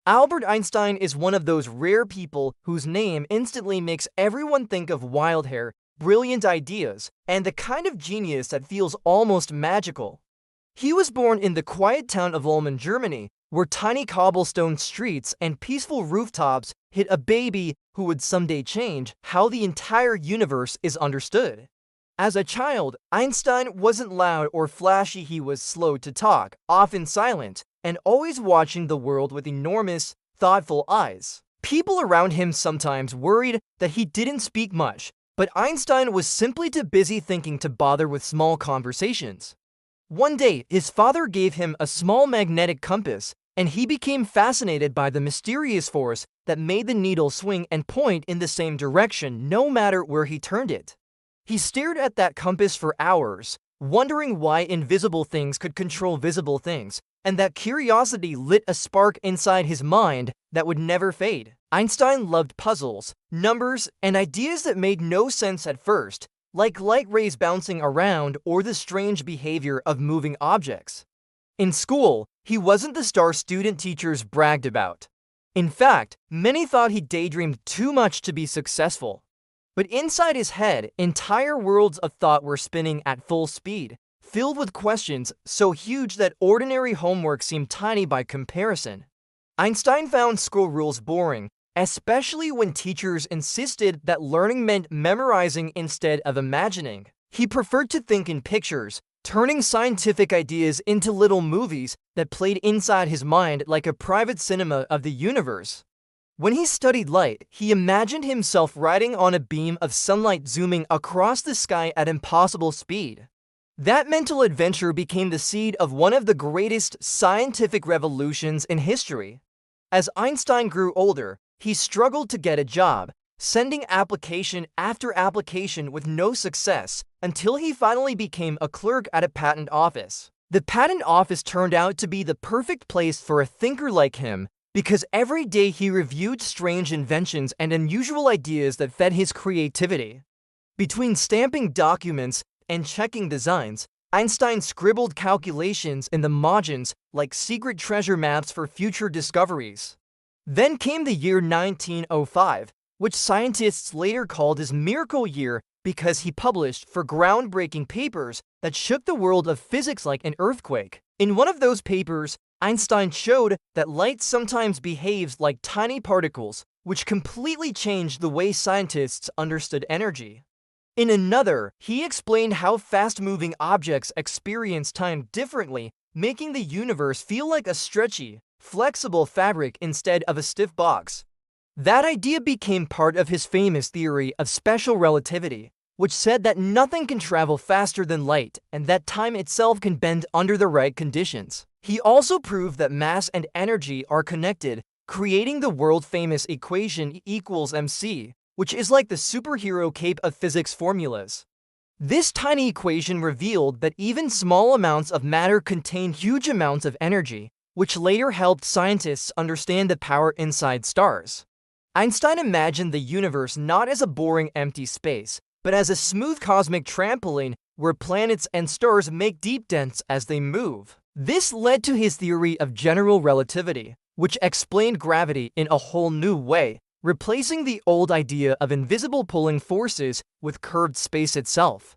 Albert Einstein is one of those rare people whose name instantly makes everyone think of wild hair, brilliant ideas, and the kind of genius that feels almost magical. He was born in the quiet town of Ulm, Germany, where tiny cobblestone streets and peaceful rooftops hid a baby who would someday change how the entire universe is understood. As a child, Einstein wasn't loud or flashy. He was slow to talk, often silent, and always watching the world with enormous, thoughtful eyes. People around him sometimes worried that he didn't speak much, but Einstein was simply too busy thinking to bother with small conversations. One day, his father gave him a small magnetic compass, and he became fascinated by the mysterious force that made the needle swing and point in the same direction no matter where he turned it. He stared at that compass for hours, wondering why invisible things could control visible things, and that curiosity lit a spark inside his mind that would never fade. Einstein loved puzzles, numbers, and ideas that made no sense at first, like light rays bouncing around or the strange behavior of moving objects. In school, he wasn't the star student teachers bragged about. In fact, many thought he daydreamed too much to be successful. But inside his head, entire worlds of thought were spinning at full speed, filled with questions so huge that ordinary homework seemed tiny by comparison. Einstein found school rules boring, especially when teachers insisted that learning meant memorizing instead of imagining. He preferred to think in pictures, turning scientific ideas into little movies that played inside his mind like a private cinema of the universe. When he studied light, he imagined himself riding on a beam of sunlight zooming across the sky at impossible speed. That mental adventure became the seed of one of the greatest scientific revolutions in history. As Einstein grew older, he struggled to get a job, sending application after application with no success until he finally became a clerk at a patent office. The patent office turned out to be the perfect place for a thinker like him, because every day he reviewed strange inventions and unusual ideas that fed his creativity. Between stamping documents and checking designs, Einstein scribbled calculations in the margins like secret treasure maps for future discoveries. Then came the year 1905, which scientists later called his miracle year because he published for groundbreaking papers that shook the world of physics like an earthquake. In one of those papers, Einstein showed that light sometimes behaves like tiny particles, which completely changed the way scientists understood energy. In another, he explained how fast-moving objects experience time differently, making the universe feel like a stretchy, flexible fabric instead of a stiff box. That idea became part of his famous theory of special relativity, which said that nothing can travel faster than light and that time itself can bend under the right conditions. He also proved that mass and energy are connected, creating the world-famous equation E equals mc, which is like the superhero cape of physics formulas. This tiny equation revealed that even small amounts of matter contain huge amounts of energy, which later helped scientists understand the power inside stars. Einstein imagined the universe not as a boring empty space, but as a smooth cosmic trampoline where planets and stars make deep dents as they move. This led to his theory of general relativity, which explained gravity in a whole new way, replacing the old idea of invisible pulling forces with curved space itself.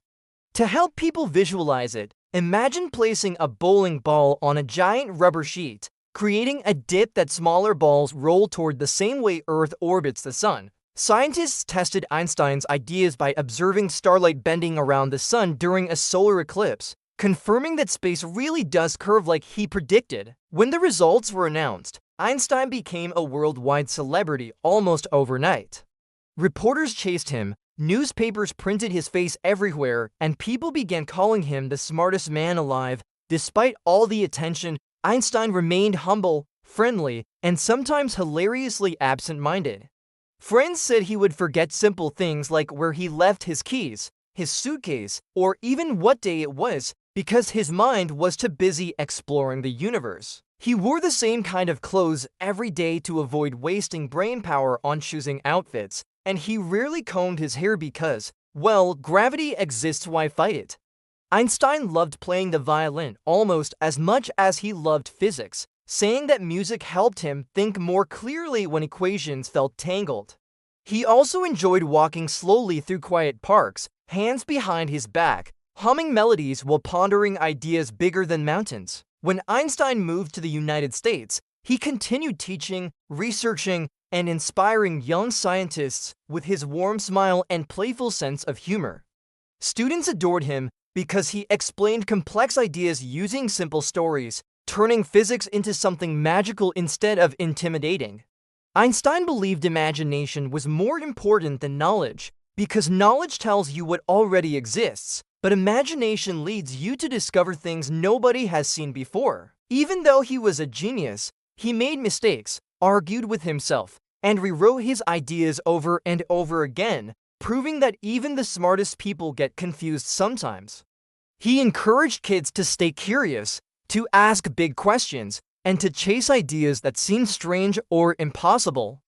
To help people visualize it, imagine placing a bowling ball on a giant rubber sheet, creating a dip that smaller balls roll toward the same way Earth orbits the sun. Scientists tested Einstein's ideas by observing starlight bending around the sun during a solar eclipse, confirming that space really does curve like he predicted. When the results were announced, Einstein became a worldwide celebrity almost overnight. Reporters chased him, newspapers printed his face everywhere, and people began calling him the smartest man alive. Despite all the attention, Einstein remained humble, friendly, and sometimes hilariously absent-minded. Friends said he would forget simple things like where he left his keys, his suitcase, or even what day it was, because his mind was too busy exploring the universe. He wore the same kind of clothes every day to avoid wasting brain power on choosing outfits, and he rarely combed his hair because, well, gravity exists, why fight it? Einstein loved playing the violin almost as much as he loved physics, saying that music helped him think more clearly when equations felt tangled. He also enjoyed walking slowly through quiet parks, hands behind his back, humming melodies while pondering ideas bigger than mountains. When Einstein moved to the United States, he continued teaching, researching, and inspiring young scientists with his warm smile and playful sense of humor. Students adored him because he explained complex ideas using simple stories, turning physics into something magical instead of intimidating. Einstein believed imagination was more important than knowledge because knowledge tells you what already exists, but imagination leads you to discover things nobody has seen before. Even though he was a genius, he made mistakes, argued with himself, and rewrote his ideas over and over again, proving that even the smartest people get confused sometimes. He encouraged kids to stay curious, to ask big questions, and to chase ideas that seem strange or impossible.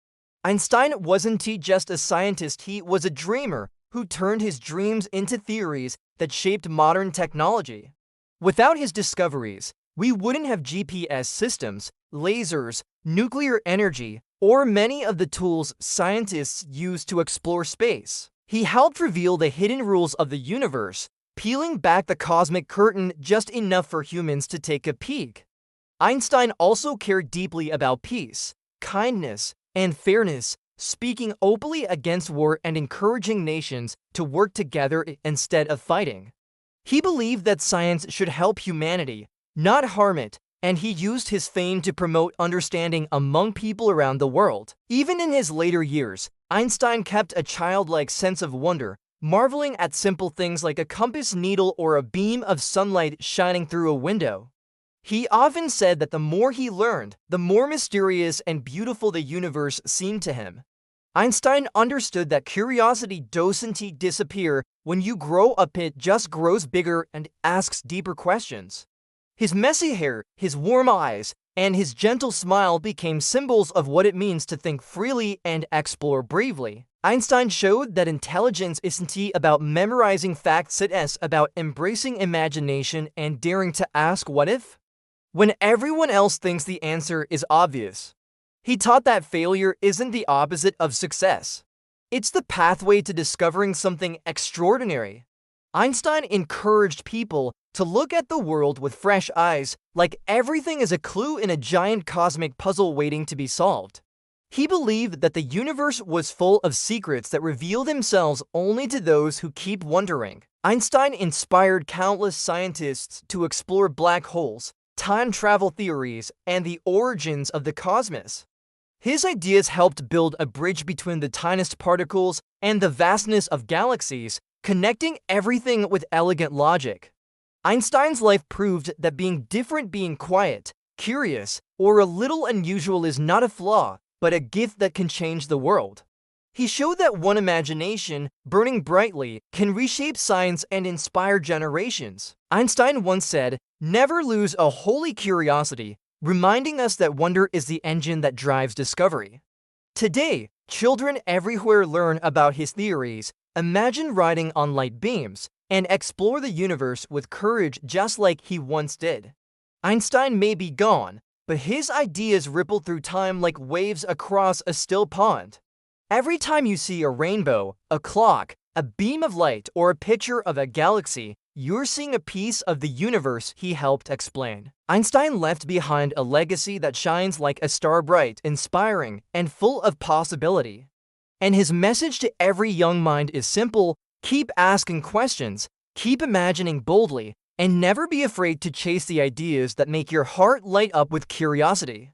Einstein wasn't just a scientist, he was a dreamer who turned his dreams into theories that shaped modern technology. Without his discoveries, we wouldn't have GPS systems, lasers, nuclear energy, or many of the tools scientists use to explore space. He helped reveal the hidden rules of the universe, peeling back the cosmic curtain just enough for humans to take a peek. Einstein also cared deeply about peace, kindness, and fairness, speaking openly against war and encouraging nations to work together instead of fighting. He believed that science should help humanity, not harm it, and he used his fame to promote understanding among people around the world. Even in his later years, Einstein kept a childlike sense of wonder, marveling at simple things like a compass needle or a beam of sunlight shining through a window. He often said that the more he learned, the more mysterious and beautiful the universe seemed to him. Einstein understood that curiosity doesn't disappear when you grow up, it just grows bigger and asks deeper questions. His messy hair, his warm eyes, and his gentle smile became symbols of what it means to think freely and explore bravely. Einstein showed that intelligence isn't about memorizing facts, it's about embracing imagination and daring to ask what if? When everyone else thinks the answer is obvious. He taught that failure isn't the opposite of success. It's the pathway to discovering something extraordinary. Einstein encouraged people to look at the world with fresh eyes, like everything is a clue in a giant cosmic puzzle waiting to be solved. He believed that the universe was full of secrets that reveal themselves only to those who keep wondering. Einstein inspired countless scientists to explore black holes, time travel theories, and the origins of the cosmos. His ideas helped build a bridge between the tiniest particles and the vastness of galaxies, connecting everything with elegant logic. Einstein's life proved that being different, being quiet, curious, or a little unusual is not a flaw, but a gift that can change the world. He showed that one imagination, burning brightly, can reshape science and inspire generations. Einstein once said, "Never lose a holy curiosity," reminding us that wonder is the engine that drives discovery. Today, children everywhere learn about his theories, imagine riding on light beams, and explore the universe with courage just like he once did. Einstein may be gone, but his ideas ripple through time like waves across a still pond. Every time you see a rainbow, a clock, a beam of light, or a picture of a galaxy, you're seeing a piece of the universe he helped explain. Einstein left behind a legacy that shines like a star, bright, inspiring, and full of possibility. And his message to every young mind is simple: keep asking questions, keep imagining boldly, and never be afraid to chase the ideas that make your heart light up with curiosity.